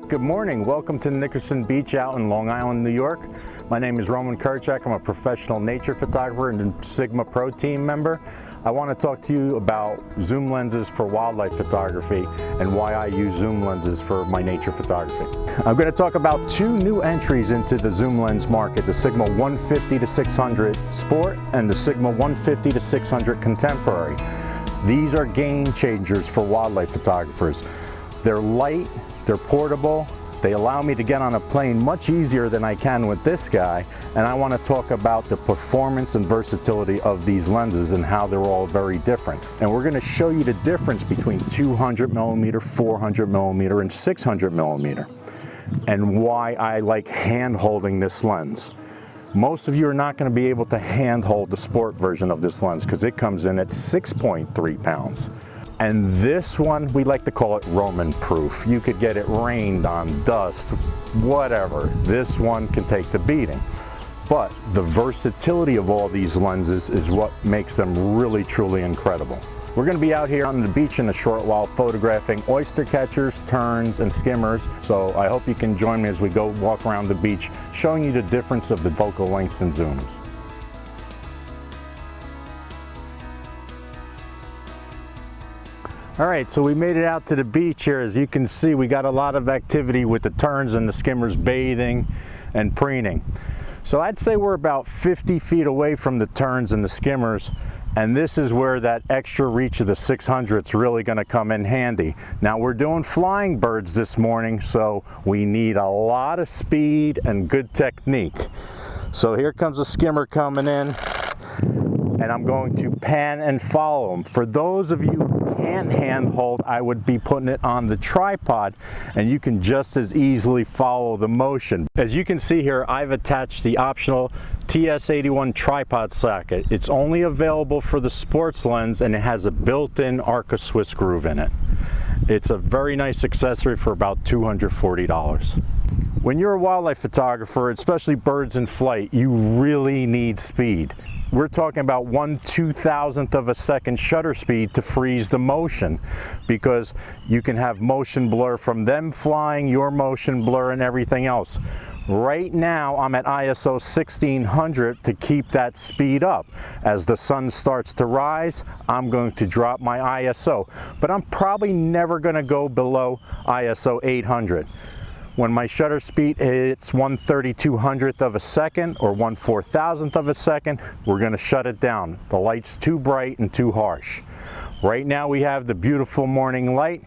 Good morning. Welcome to Nickerson Beach out in Long Island, New York. My name is Roman Kurywczak. I'm a professional nature photographer and a Sigma Pro team member. I want to talk to you about zoom lenses for wildlife photography and why I use zoom lenses for my nature photography. I'm going to talk about two new entries into the zoom lens market, the Sigma 150-600 Sport and the Sigma 150-600 Contemporary. These are game changers for wildlife photographers. They're light, they're portable, they allow me to get on a plane much easier than I can with this guy, and I want to talk about the performance and versatility of these lenses and how they're all very different. And we're going to show you the difference between 200mm, 400mm, and 600mm, and why I like hand holding this lens. Most of you are not going to be able to hand hold the sport version of this lens because it comes in at 6.3 pounds. And this one, we like to call it Roman proof. You could get it rained on, dust, whatever. This one can take the beating. But the versatility of all these lenses is what makes them really, truly incredible. We're going to be out here on the beach in a short while photographing oyster catchers, terns, and skimmers. So I hope you can join me as we go walk around the beach, showing you the difference of the focal lengths and zooms. All right, so we made it out to the beach here. As you can see, we got a lot of activity with the terns and the skimmers bathing and preening. So I'd say we're about 50 feet away from the terns and the skimmers, and this is where that extra reach of the 600 is really going to come in handy. Now we're doing flying birds this morning, so we need a lot of speed and good technique. So here comes a skimmer coming in, and I'm going to pan and follow him. For those of you who can't hand hold, I would be putting it on the tripod, and you can just as easily follow the motion. As you can see here, I've attached the optional TS81 tripod socket. It's only available for the sports lens, and it has a built-in Arca Swiss groove in it. It's a very nice accessory for about $240. When you're a wildlife photographer, especially birds in flight, you really need speed. We're talking about 1/2000th of a second shutter speed to freeze the motion, because you can have motion blur from them flying, your motion blur, and everything else. Right now I'm at ISO 1600 to keep that speed up. As the sun starts to rise, I'm going to drop my ISO, but I'm probably never going to go below ISO 800. When my shutter speed hits 1/3200th of a second or 1/4000th of a second, we're going to shut it down. The light's too bright and too harsh. Right now we have the beautiful morning light.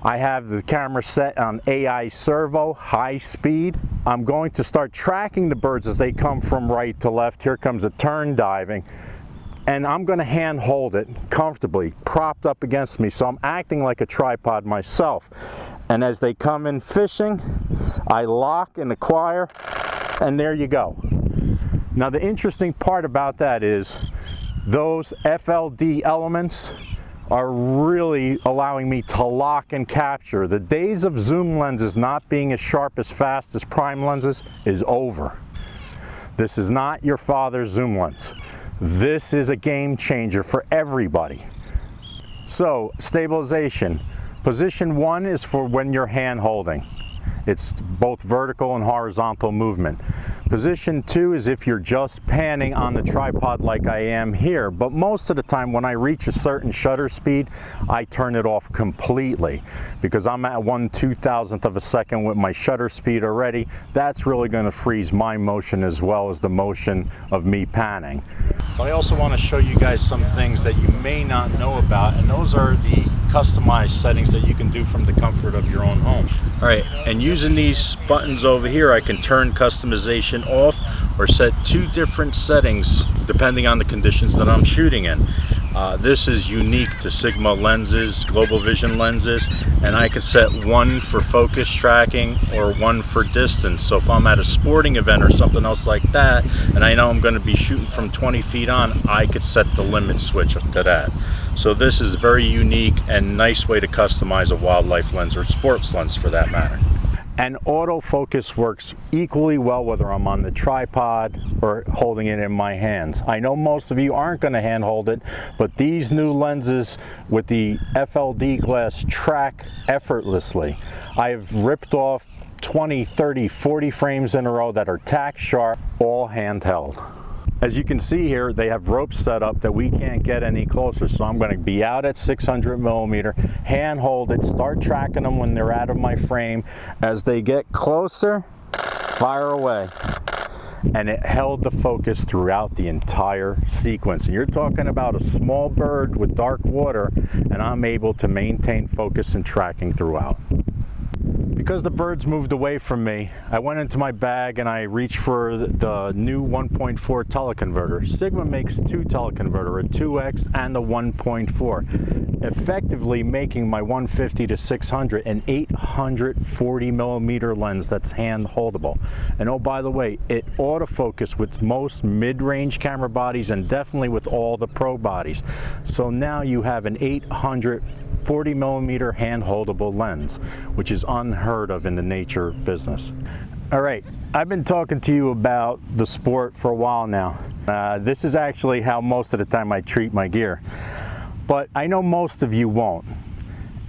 I have the camera set on AI servo, high speed. I'm going to start tracking the birds as they come from right to left. Here comes a tern diving. And I'm going to hand hold it comfortably, propped up against me, so I'm acting like a tripod myself. And as they come in fishing, I lock and acquire, and there you go. Now the interesting part about that is those FLD elements are really allowing me to lock and capture. The days of zoom lenses not being as sharp as fast as prime lenses is over. This is not your father's zoom lens. This is a game changer for everybody. So, stabilization. Position 1 is for when you're hand holding. It's both vertical and horizontal movement. Position 2 is if you're just panning on the tripod like I am here, but most of the time when I reach a certain shutter speed, I turn it off completely because I'm at 1/2000th of a second with my shutter speed already. That's really going to freeze my motion as well as the motion of me panning. But I also want to show you guys some things that you may not know about, and those are the customized settings that you can do from the comfort of your own home. All right, and using these buttons over here, I can turn customization off or set 2 different settings depending on the conditions that I'm shooting in. This is unique to Sigma lenses, global vision lenses, and I can set 1 for focus tracking or 1 for distance. So if I'm at a sporting event or something else like that, and I know I'm going to be shooting from 20 feet on, I could set the limit switch to that. So this is very unique and nice way to customize a wildlife lens or sports lens for that matter. And autofocus works equally well whether I'm on the tripod or holding it in my hands. I know most of you aren't going to hand hold it, but these new lenses with the FLD glass track effortlessly. I've ripped off 20, 30, 40 frames in a row that are tack sharp, all handheld. As you can see here, they have ropes set up that we can't get any closer, so I'm going to be out at 600 millimeter, hand hold it, start tracking them when they're out of my frame. As they get closer, fire away. And it held the focus throughout the entire sequence. And you're talking about a small bird with dark water, and I'm able to maintain focus and tracking throughout. Because the birds moved away from me, I went into my bag and I reached for the new 1.4 teleconverter. Sigma makes two teleconverter, a 2X and a 1.4, effectively making my 150 to 600 an 840 millimeter lens that's hand holdable. And oh, by the way, it autofocus with most mid-range camera bodies and definitely with all the pro bodies. So now you have an 840 millimeter hand holdable lens, which is unheard of in the nature business. All right, I've been talking to you about the Sport for a while now. This is actually how most of the time I treat my gear, but I know most of you won't.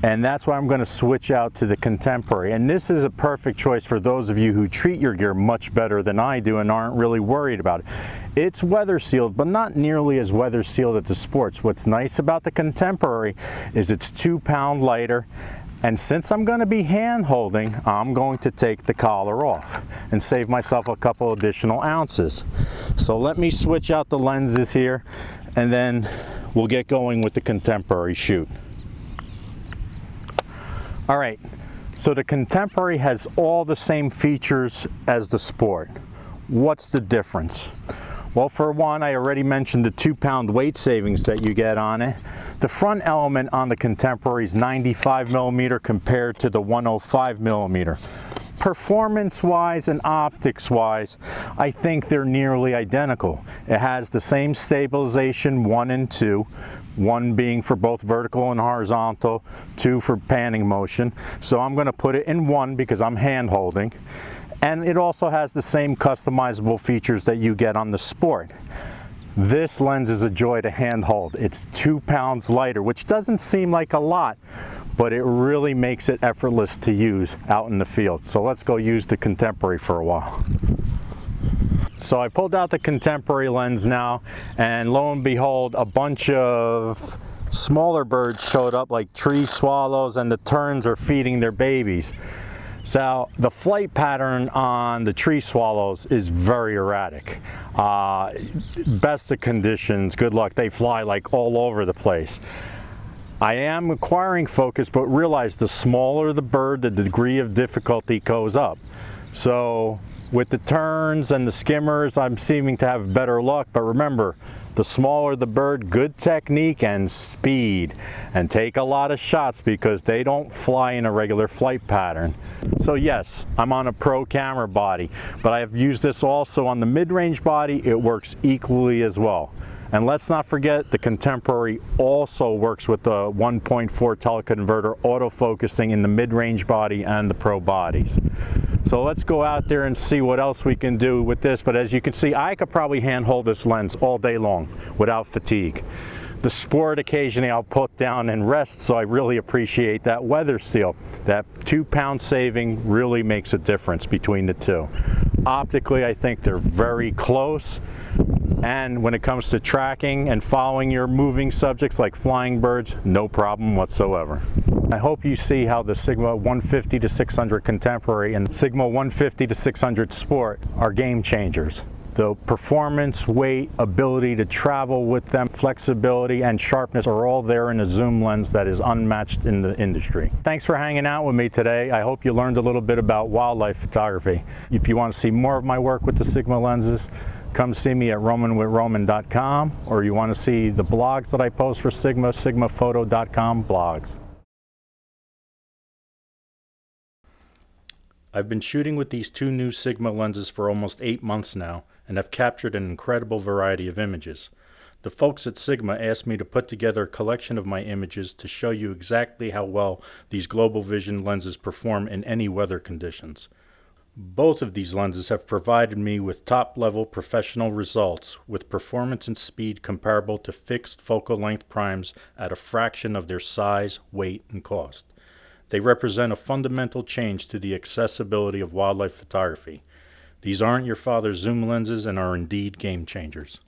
And that's why I'm going to switch out to the Contemporary. And this is a perfect choice for those of you who treat your gear much better than I do and aren't really worried about it. It's weather sealed, but not nearly as weather sealed as the Sports. What's nice about the Contemporary is it's 2 pounds lighter. And since I'm going to be hand holding, I'm going to take the collar off and save myself a couple additional ounces. So let me switch out the lenses here and then we'll get going with the Contemporary shoot. All right, so the Contemporary has all the same features as the Sport. What's the difference? Well, for one, I already mentioned the 2 pound weight savings that you get on it. The front element on the Contemporary is 95 millimeter compared to the 105 millimeter. Performance-wise and optics-wise, I think they're nearly identical. It has the same stabilization 1 and 2, 1 being for both vertical and horizontal, 2 for panning motion. So I'm going to put it in 1 because I'm hand holding. And it also has the same customizable features that you get on the Sport. This lens is a joy to hand hold. It's 2 pounds lighter, which doesn't seem like a lot, but it really makes it effortless to use out in the field. So let's go use the Contemporary for a while. So I pulled out the Contemporary lens now, and lo and behold, a bunch of smaller birds showed up like tree swallows, and the terns are feeding their babies. So the flight pattern on the tree swallows is very erratic. Best of conditions, good luck, they fly like all over the place. I am acquiring focus, but realize the smaller the bird, the degree of difficulty goes up. So with the terns and the skimmers, I'm seeming to have better luck, but remember, the smaller the bird, good technique and speed, and take a lot of shots because they don't fly in a regular flight pattern. So yes, I'm on a pro camera body, but I have used this also on the mid-range body. It works equally as well. And let's not forget, the Contemporary also works with the 1.4 teleconverter autofocusing in the mid-range body and the pro bodies. So let's go out there and see what else we can do with this. But as you can see, I could probably hand hold this lens all day long without fatigue. The Sport occasionally I'll put down and rest, so I really appreciate that weather seal. That 2 pound saving really makes a difference between the two. Optically, I think they're very close. And when it comes to tracking and following your moving subjects like flying birds, no problem whatsoever. I hope you see how the Sigma 150 to 600 Contemporary and Sigma 150 to 600 Sport are game changers. The performance, weight, ability to travel with them, flexibility, and sharpness are all there in a zoom lens that is unmatched in the industry. Thanks for hanging out with me today. I hope you learned a little bit about wildlife photography. If you want to see more of my work with the Sigma lenses, come see me at romanwithroman.com, or you want to see the blogs that I post for Sigma, sigmaphoto.com blogs. I've been shooting with these two new Sigma lenses for almost 8 months now, and have captured an incredible variety of images. The folks at Sigma asked me to put together a collection of my images to show you exactly how well these global vision lenses perform in any weather conditions. Both of these lenses have provided me with top-level professional results with performance and speed comparable to fixed focal length primes at a fraction of their size, weight, and cost. They represent a fundamental change to the accessibility of wildlife photography. These aren't your father's zoom lenses and are indeed game changers.